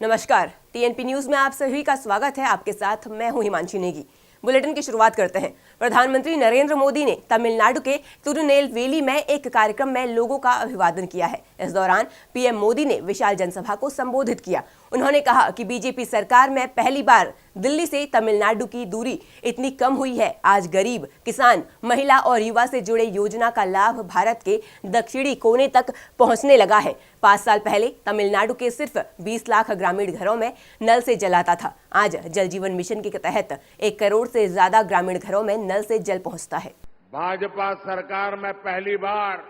नमस्कार, TNP news में आप सभी का स्वागत है। आपके साथ मैं हूं हिमांशी नेगी। बुलेटिन की शुरुआत करते हैं। प्रधानमंत्री नरेंद्र मोदी ने तमिलनाडु के तिरुनेलवेली में एक कार्यक्रम में लोगों का अभिवादन किया है। इस दौरान पीएम मोदी ने विशाल जनसभा को संबोधित किया। उन्होंने कहा कि बीजेपी सरकार में पहली बार दिल्ली से तमिलनाडु की दूरी इतनी कम हुई है। आज गरीब, किसान, महिला और युवा से जुड़े योजना का लाभ भारत के दक्षिणी कोने तक पहुंचने लगा है। 5 साल पहले तमिलनाडु के सिर्फ 20 लाख ग्रामीण घरों में नल से जल आता था। आज जल जीवन मिशन के तहत 1 करोड़ से ज्यादा ग्रामीण घरों में नल से जल पहुंचता है। भाजपा सरकार में पहली बार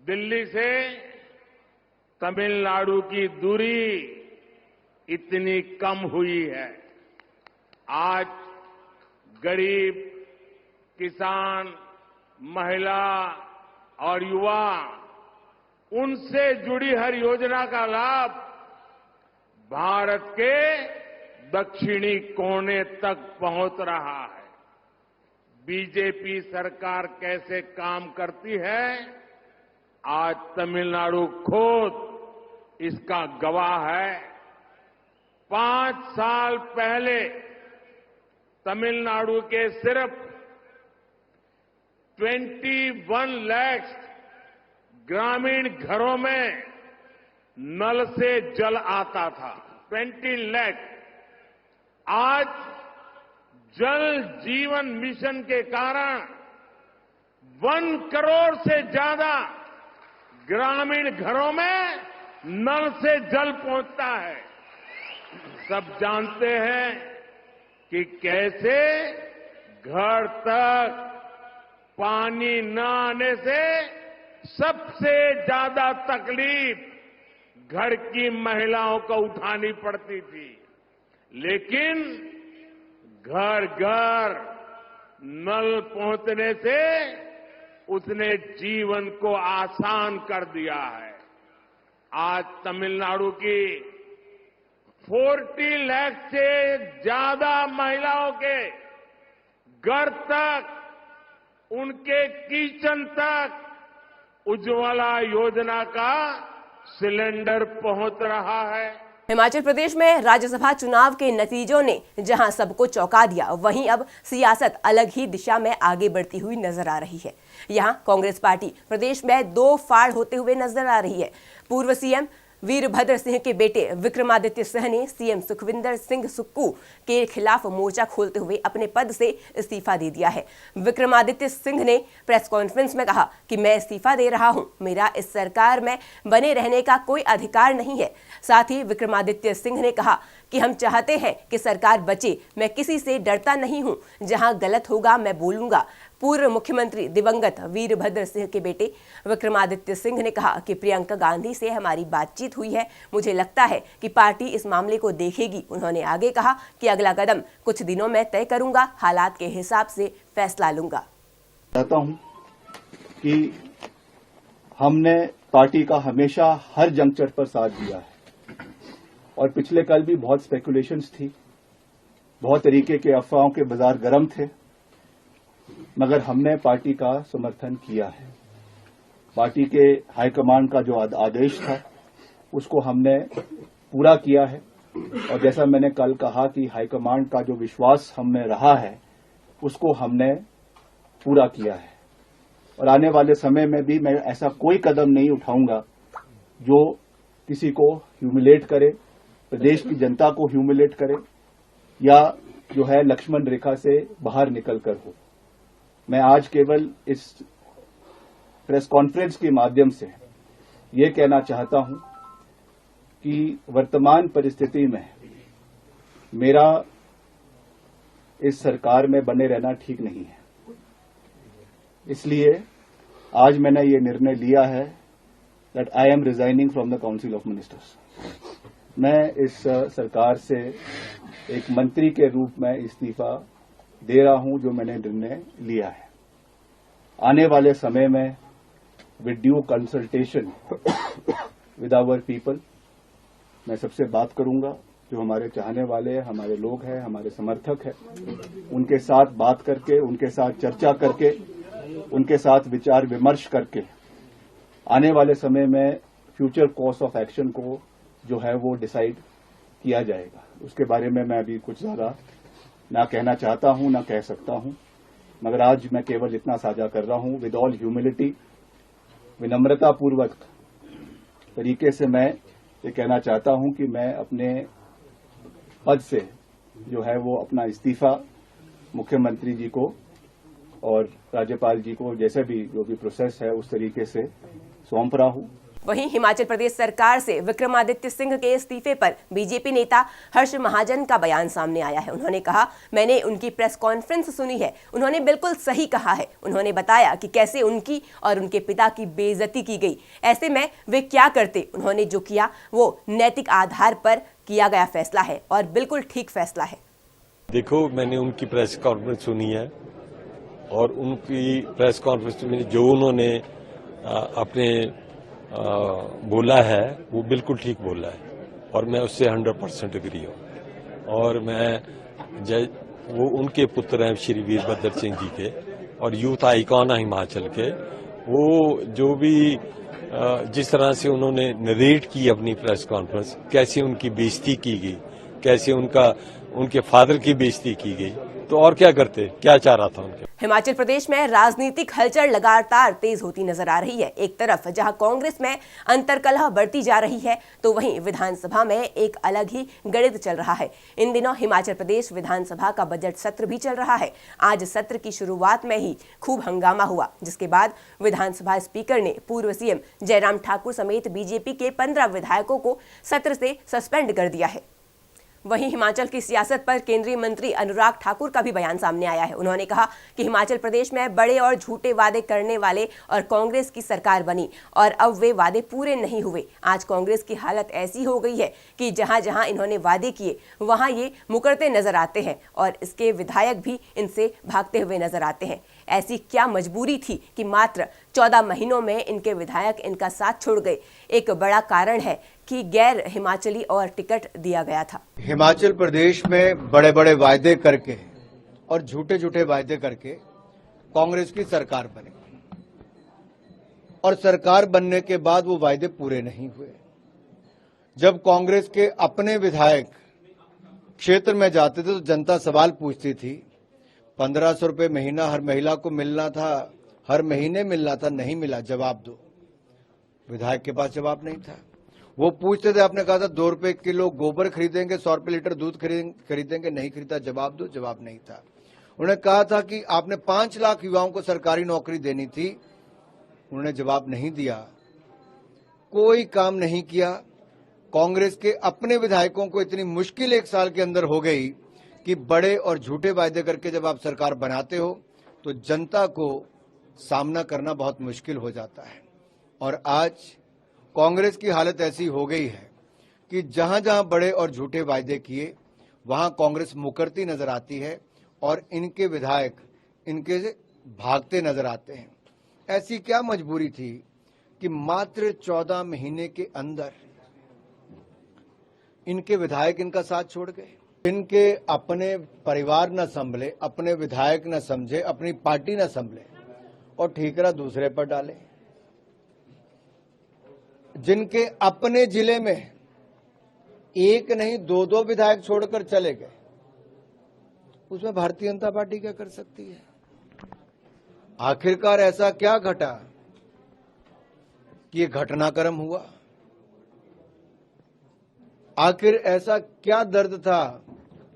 दिल्ली से तमिलनाडु की दूरी इतनी कम हुई है। आज गरीब, किसान, महिला और युवा, उनसे जुड़ी हर योजना का लाभ भारत के दक्षिणी कोने तक पहुंच रहा है। बीजेपी सरकार कैसे काम करती है, आज तमिलनाडु खुद इसका गवाह है। 5 साल पहले तमिलनाडु के सिर्फ 21 लाख ग्रामीण घरों में नल से जल आता था। 20 लाख। आज जल जीवन मिशन के कारण 1 करोड़ से ज्यादा ग्रामीण घरों में नल से जल पहुंचता है। सब जानते हैं कि कैसे घर तक पानी न आने से सबसे ज्यादा तकलीफ घर की महिलाओं को उठानी पड़ती थी, लेकिन घर घर नल पहुंचने से उसने जीवन को आसान कर दिया है। आज तमिलनाडु की 40 लाख से ज्यादा महिलाओं के घर तक, उनके किचन तक उज्ज्वला योजना का सिलेंडर पहुंच रहा है। हिमाचल प्रदेश में राज्यसभा चुनाव के नतीजों ने जहां सबको चौंका दिया, वहीं अब सियासत अलग ही दिशा में आगे बढ़ती हुई नजर आ रही है। यहां कांग्रेस पार्टी प्रदेश में 2 फाड़ होते हुए नजर आ रही है। पूर्व सीएम वीरभद्र सिंह के बेटे विक्रमादित्य सिंह ने सीएम सुखविंदर सिंह सुक्खू के खिलाफ मोर्चा खोलते हुए अपने पद से इस्तीफा दे दिया है। विक्रमादित्य सिंह ने प्रेस कॉन्फ्रेंस में कहा कि मैं इस्तीफा दे रहा हूं, मेरा इस सरकार में बने रहने का कोई अधिकार नहीं है। साथ ही विक्रमादित्य सिंह ने कहा कि हम चाहते हैं कि सरकार बचे, मैं किसी से डरता नहीं हूं, जहां गलत होगा मैं बोलूंगा। पूर्व मुख्यमंत्री दिवंगत वीरभद्र सिंह के बेटे विक्रमादित्य सिंह ने कहा कि प्रियंका गांधी से हमारी बातचीत हुई है, मुझे लगता है कि पार्टी इस मामले को देखेगी। उन्होंने आगे कहा कि अगला कदम कुछ दिनों में तय करूंगा, हालात के हिसाब से फैसला लूंगा। चाहता हूं कि हमने पार्टी का हमेशा हर जंक्शन पर साथ दिया है और पिछले कल भी बहुत स्पेकुलेशंस थी, बहुत तरीके के अफवाहों के बाजार गर्म थे, मगर हमने पार्टी का समर्थन किया है। पार्टी के हाईकमान का जो आदेश था उसको हमने पूरा किया है और जैसा मैंने कल कहा कि हाईकमान का जो विश्वास हमने रहा है उसको हमने पूरा किया है और आने वाले समय में भी मैं ऐसा कोई कदम नहीं उठाऊंगा जो किसी को ह्यूमिलेट करे, प्रदेश की जनता को ह्यूमिलेट करे या जो है लक्ष्मण रेखा से बाहर निकलकर हो। मैं आज केवल इस प्रेस कॉन्फ्रेंस के माध्यम से ये कहना चाहता हूं कि वर्तमान परिस्थिति में मेरा इस सरकार में बने रहना ठीक नहीं है। इसलिए आज मैंने ये निर्णय लिया है that I am resigning from the council of ministers. मैं इस सरकार से एक मंत्री के रूप में इस्तीफा दे रहा हूं जो मैंने निर्णय लिया है। आने वाले समय में with due consultation with our people मैं सबसे बात करूंगा, जो हमारे चाहने वाले, हमारे लोग हैं, हमारे समर्थक हैं, उनके साथ बात करके, उनके साथ चर्चा करके, उनके साथ विचार विमर्श करके आने वाले समय में फ्यूचर कोर्स ऑफ एक्शन को जो है वो डिसाइड किया जाएगा। उसके बारे में मैं अभी कुछ ज़्यादा ना कहना चाहता हूं, ना कह सकता हूं, मगर आज मैं केवल इतना साझा कर रहा हूं, विद ऑल ह्यूमिलिटी, विनम्रतापूर्वक तरीके से मैं ये कहना चाहता हूं कि मैं अपने पद से जो है वो अपना इस्तीफा मुख्यमंत्री जी को और राज्यपाल जी को जैसे भी जो भी प्रोसेस है उस तरीके से सौंप रहा हूं। वहीं हिमाचल प्रदेश सरकार से विक्रमादित्य सिंह के इस्तीफे पर बीजेपी नेता हर्ष महाजन का बयान सामने आया है। उन्होंने कहा, मैंने उनकी प्रेस कॉन्फ्रेंस सुनी है, उन्होंने बिल्कुल सही कहा है। उन्होंने बताया कि कैसे उनकी और उनके पिता की बेइज्जती की गई, ऐसे में वे क्या करते। उन्होंने जो किया वो नैतिक आधार पर किया गया फैसला है और बिल्कुल ठीक फैसला है। देखो, मैंने उनकी प्रेस कॉन्फ्रेंस सुनी है और उनकी प्रेस कॉन्फ्रेंस में जो उन्होंने अपने बोला है वो बिल्कुल ठीक बोला है और मैं उससे 100% एग्री हूँ। और मैं वो उनके पुत्र हैं श्री वीरभद्र सिंह जी के और यूथ आइकॉन है हिमाचल के। वो जो भी जिस तरह से उन्होंने नरेट की अपनी प्रेस कॉन्फ्रेंस, कैसे उनकी बेइज्जती की गई, कैसे उनके फादर की बेइज्जती की गई, तो और क्या करते, क्या चाह रहा था उनके। हिमाचल प्रदेश में राजनीतिक हलचल लगातार तेज होती नजर आ रही है। एक तरफ जहां कांग्रेस में अंतर्कलह बढ़ती जा रही है, तो वहीं विधानसभा में एक अलग ही गणित चल रहा है। इन दिनों हिमाचल प्रदेश विधानसभा का बजट सत्र भी चल रहा है। आज सत्र की शुरुआत में ही खूब हंगामा हुआ, जिसके बाद विधानसभा स्पीकर ने पूर्व सीएम जयराम ठाकुर समेत बीजेपी के 15 विधायकों को सत्र से सस्पेंड कर दिया है। वहीं हिमाचल की सियासत पर केंद्रीय मंत्री अनुराग ठाकुर का भी बयान सामने आया है। उन्होंने कहा कि हिमाचल प्रदेश में बड़े और झूठे वादे करने वाले और कांग्रेस की सरकार बनी और अब वे वादे पूरे नहीं हुए। आज कांग्रेस की हालत ऐसी हो गई है कि जहां जहां इन्होंने वादे किए वहां ये मुकरते नजर आते हैं और इसके विधायक भी इनसे भागते हुए नजर आते हैं। ऐसी क्या मजबूरी थी कि मात्र 14 महीनों में इनके विधायक इनका साथ छोड़ गए। एक बड़ा कारण है कि गैर हिमाचली और टिकट दिया गया था। हिमाचल प्रदेश में बड़े बड़े वायदे करके और झूठे झूठे वायदे करके कांग्रेस की सरकार बनी और सरकार बनने के बाद वो वायदे पूरे नहीं हुए। जब कांग्रेस के अपने विधायक क्षेत्र में जाते थे तो जनता सवाल पूछती थी, 1500 रुपये महीना हर महिला को मिलना था, हर महीने मिलना था, नहीं मिला, जवाब दो। विधायक के पास जवाब नहीं था। वो पूछते थे, आपने कहा था 2 रुपए किलो गोबर खरीदेंगे, 100 रुपए लीटर दूध खरीदेंगे, नहीं खरीदा, जवाब दो, जवाब नहीं था। उन्होंने कहा था कि आपने 5 लाख युवाओं को सरकारी नौकरी देनी थी, उन्होंने जवाब नहीं दिया, कोई काम नहीं किया। कांग्रेस के अपने विधायकों को इतनी मुश्किल 1 साल के अंदर हो गई कि बड़े और झूठे वायदे करके जब आप सरकार बनाते हो तो जनता को सामना करना बहुत मुश्किल हो जाता है। और आज कांग्रेस की हालत ऐसी हो गई है कि जहां जहां बड़े और झूठे वायदे किए वहां कांग्रेस मुकरती नजर आती है और इनके विधायक इनके से भागते नजर आते हैं। ऐसी क्या मजबूरी थी कि मात्र 14 महीने के अंदर इनके विधायक इनका साथ छोड़ गए। इनके अपने परिवार न संभले, अपने विधायक न समझे, अपनी पार्टी न संभले और ठीकरा दूसरे पर डाले। जिनके अपने जिले में एक नहीं 2-2 विधायक छोड़कर चले गए, उसमें भारतीय जनता पार्टी क्या कर सकती है? आखिरकार ऐसा क्या घटा कि ये घटनाक्रम हुआ? आखिर ऐसा क्या दर्द था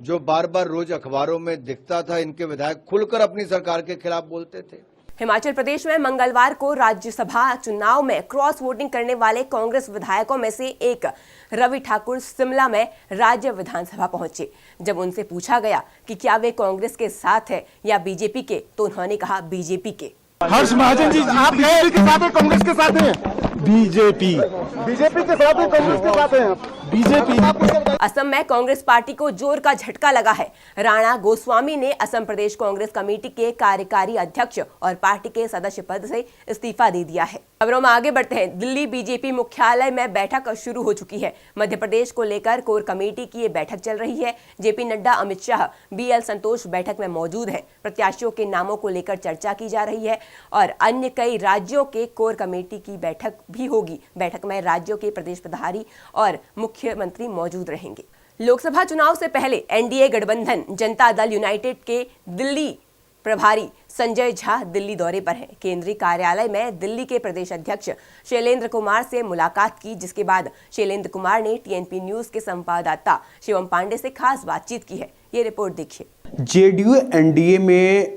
जो बार बार रोज अखबारों में दिखता था? इनके विधायक खुलकर अपनी सरकार के खिलाफ बोलते थे। हिमाचल प्रदेश में मंगलवार को राज्यसभा चुनाव में क्रॉस वोटिंग करने वाले कांग्रेस विधायकों में से एक रवि ठाकुर शिमला में राज्य विधानसभा पहुंचे। जब उनसे पूछा गया कि क्या वे कांग्रेस के साथ है या बीजेपी के, तो उन्होंने कहा बीजेपी के। हर्ष महाजन जी, आप बीजेपी के साथ हैं, कांग्रेस के साथ हैं? बीजेपी के साथ है, कांग्रेस के साथ हैं? बीजेपी। असम में कांग्रेस पार्टी को जोर का झटका लगा है। राणा गोस्वामी ने असम प्रदेश कांग्रेस कमेटी के कार्यकारी अध्यक्ष और पार्टी के सदस्य पद से इस्तीफा दे दिया है। खबरों में आगे बढ़ते हैं। दिल्ली बीजेपी मुख्यालय में बैठक शुरू हो चुकी है। मध्य प्रदेश को लेकर कोर कमेटी की ये बैठक चल रही है। जेपी नड्डा, अमित शाह, बीएल संतोष बैठक में मौजूद हैं। प्रत्याशियों के नामों को लेकर चर्चा की जा रही है और अन्य कई राज्यों के कोर कमेटी की बैठक भी होगी। बैठक में राज्यों के प्रदेश प्रभारी और मुख्यमंत्री मौजूद रहेंगे। लोकसभा चुनाव से पहले एनडीए गठबंधन जनता दल यूनाइटेड के दिल्ली प्रभारी संजय झा दिल्ली दौरे पर हैं। केंद्रीय कार्यालय में दिल्ली के प्रदेश अध्यक्ष शैलेंद्र कुमार से मुलाकात की, जिसके बाद शैलेंद्र कुमार ने टीएनपी न्यूज के संवाददाता शिवम पांडे से खास बातचीत की है। ये रिपोर्ट देखिए। जेडीयू एनडीए में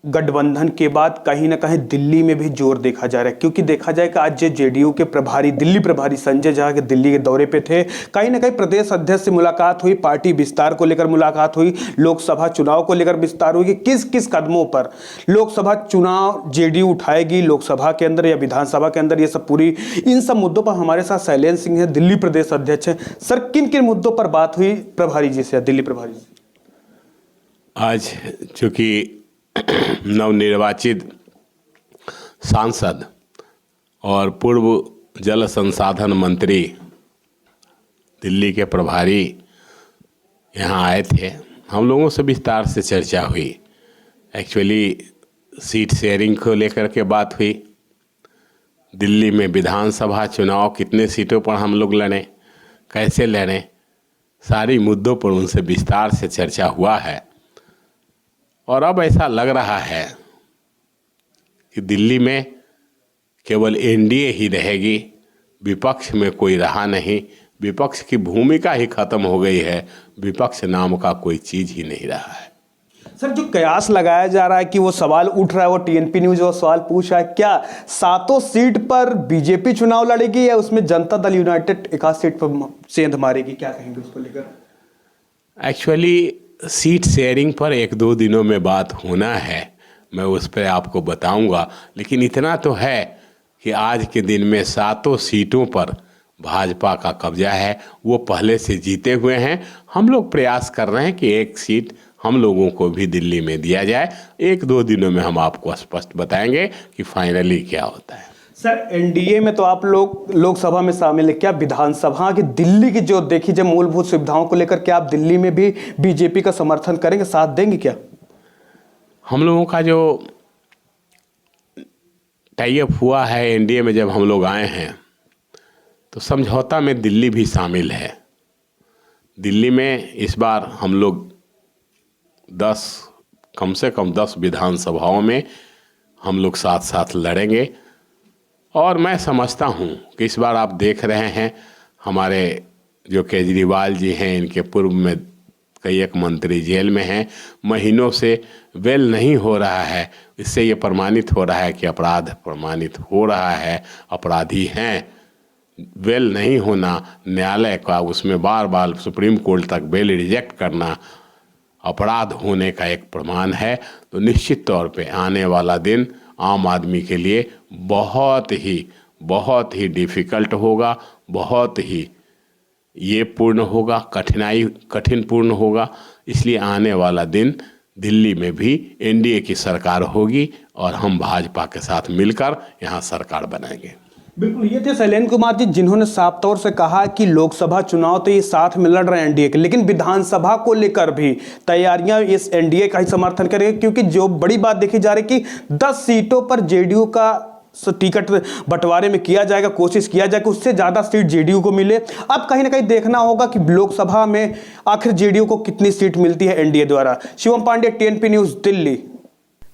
गठबंधन के बाद कहीं ना कहीं दिल्ली में भी जोर देखा जा रहा है, क्योंकि देखा जाए कि आज जो जेडीयू के प्रभारी दिल्ली प्रभारी संजय झा के दिल्ली के दौरे पे थे, कहीं ना कहीं प्रदेश अध्यक्ष से मुलाकात हुई, पार्टी विस्तार को लेकर मुलाकात हुई, लोकसभा चुनाव को लेकर विस्तार हुई कि किस किस कदमों पर लोकसभा चुनाव जेडीयू उठाएगी, लोकसभा के अंदर या विधानसभा के अंदर, ये सब पूरी इन सब मुद्दों पर हमारे साथ शैलेंद्र सिंह है, दिल्ली प्रदेश अध्यक्ष है। सर, किन किन मुद्दों पर बात हुई प्रभारी जी से, दिल्ली प्रभारी जी? आज चूंकि नवनिर्वाचित सांसद और पूर्व जल संसाधन मंत्री दिल्ली के प्रभारी यहाँ आए थे, हम लोगों से विस्तार से चर्चा हुई। एक्चुअली सीट शेयरिंग को लेकर के बात हुई। दिल्ली में विधानसभा चुनाव कितने सीटों पर हम लोग लड़ें, कैसे लड़ें, सारी मुद्दों पर उनसे विस्तार से चर्चा हुआ है। और अब ऐसा लग रहा है कि दिल्ली में केवल एनडीए ही रहेगी, विपक्ष में कोई रहा नहीं, विपक्ष की भूमिका ही खत्म हो गई है, विपक्ष नाम का कोई चीज ही नहीं रहा है। सर, जो कयास लगाया जा रहा है कि वो सवाल उठ रहा है, वो टीएनपी न्यूज वो सवाल पूछ रहा है, क्या 7 सीट पर बीजेपी चुनाव लड़ेगी या उसमें जनता दल यूनाइटेड 1 सीट पर सेंध मारेगी, क्या कहेंगे उसको लेकर? एक्चुअली सीट शेयरिंग पर 1-2 दिनों में बात होना है, मैं उस पर आपको बताऊंगा। लेकिन इतना तो है कि आज के दिन में 7 सीटों पर भाजपा का कब्जा है, वो पहले से जीते हुए हैं। हम लोग प्रयास कर रहे हैं कि 1 सीट हम लोगों को भी दिल्ली में दिया जाए। 1-2 दिनों में हम आपको स्पष्ट बताएंगे कि फाइनली क्या होता है। सर, एनडीए में तो आप लोग लोकसभा में शामिल है, क्या विधानसभा की दिल्ली की जो देखी जाए मूलभूत सुविधाओं को लेकर क्या आप दिल्ली में भी बीजेपी का समर्थन करेंगे, साथ देंगे क्या? हम लोगों का जो टाई अप हुआ है एनडीए में, जब हम लोग आए हैं तो समझौता में दिल्ली भी शामिल है। दिल्ली में इस बार हम लोग कम से कम 10 विधानसभाओं में हम लोग साथ साथ लड़ेंगे। और मैं समझता हूँ कि इस बार आप देख रहे हैं हमारे जो केजरीवाल जी हैं, इनके पूर्व में कई एक मंत्री जेल में हैं, महीनों से बेल नहीं हो रहा है। इससे ये प्रमाणित हो रहा है कि अपराध प्रमाणित हो रहा है, अपराधी हैं। बेल नहीं होना, न्यायालय का उसमें बार बार सुप्रीम कोर्ट तक बेल रिजेक्ट करना अपराध होने का एक प्रमाण है। तो निश्चित तौर पे आने वाला दिन आम आदमी के लिए बहुत ही डिफ़िकल्ट होगा, बहुत ही ये पूर्ण होगा, कठिन पूर्ण होगा। इसलिए आने वाला दिन दिल्ली में भी एनडीए की सरकार होगी और हम भाजपा के साथ मिलकर यहाँ सरकार बनाएंगे। बिल्कुल, ये थे शैलेंद्र कुमार जी, जिन्होंने साफ तौर से कहा कि लोकसभा चुनाव तो ये साथ में लड़ रहे हैं एनडीए के, लेकिन विधानसभा को लेकर भी तैयारियां इस एनडीए का ही समर्थन करेंगे, क्योंकि जो बड़ी बात देखी जा रही है कि 10 सीटों पर जेडीयू का टिकट बंटवारे में किया जाएगा, कोशिश किया जाएगा उससे ज्यादा सीट जेडीयू को मिले। अब कहीं ना कहीं देखना होगा कि लोकसभा में आखिर जेडीयू को कितनी सीट मिलती है एनडीए द्वारा। Shivam Pandey, TNP news, Delhi.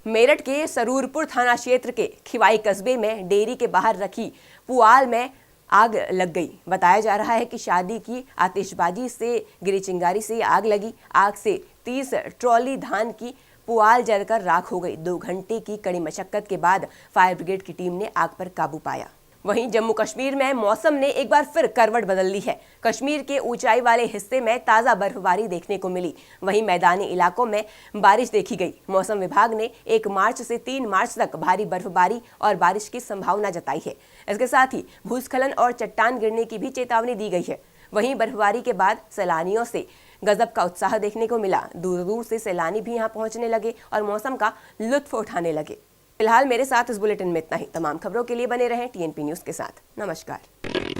मेरठ के सरूरपुर थाना क्षेत्र के खिवाई कस्बे में डेयरी के बाहर रखी पुआल में आग लग गई। बताया जा रहा है कि शादी की आतिशबाजी से गिरी चिंगारी से आग लगी। आग से 30 ट्रॉली धान की पुआल जलकर राख हो गई। 2 घंटे की कड़ी मशक्कत के बाद फायर ब्रिगेड की टीम ने आग पर काबू पाया। वहीं जम्मू कश्मीर में मौसम ने एक बार फिर करवट बदल ली है। कश्मीर के ऊंचाई वाले हिस्से में ताज़ा बर्फबारी देखने को मिली, वहीं मैदानी इलाकों में बारिश देखी गई। मौसम विभाग ने 1 मार्च से 3 मार्च तक भारी बर्फबारी और बारिश की संभावना जताई है। इसके साथ ही भूस्खलन और चट्टान गिरने की भी चेतावनी दी गई है। वहीं बर्फबारी के बाद सैलानियों से गजब का उत्साह देखने को मिला। दूर दूर से सैलानी भी यहाँ पहुँचने लगे और मौसम का लुत्फ उठाने लगे। फिलहाल मेरे साथ इस बुलेटिन में इतना ही। तमाम खबरों के लिए बने रहें TNP न्यूज के साथ। नमस्कार।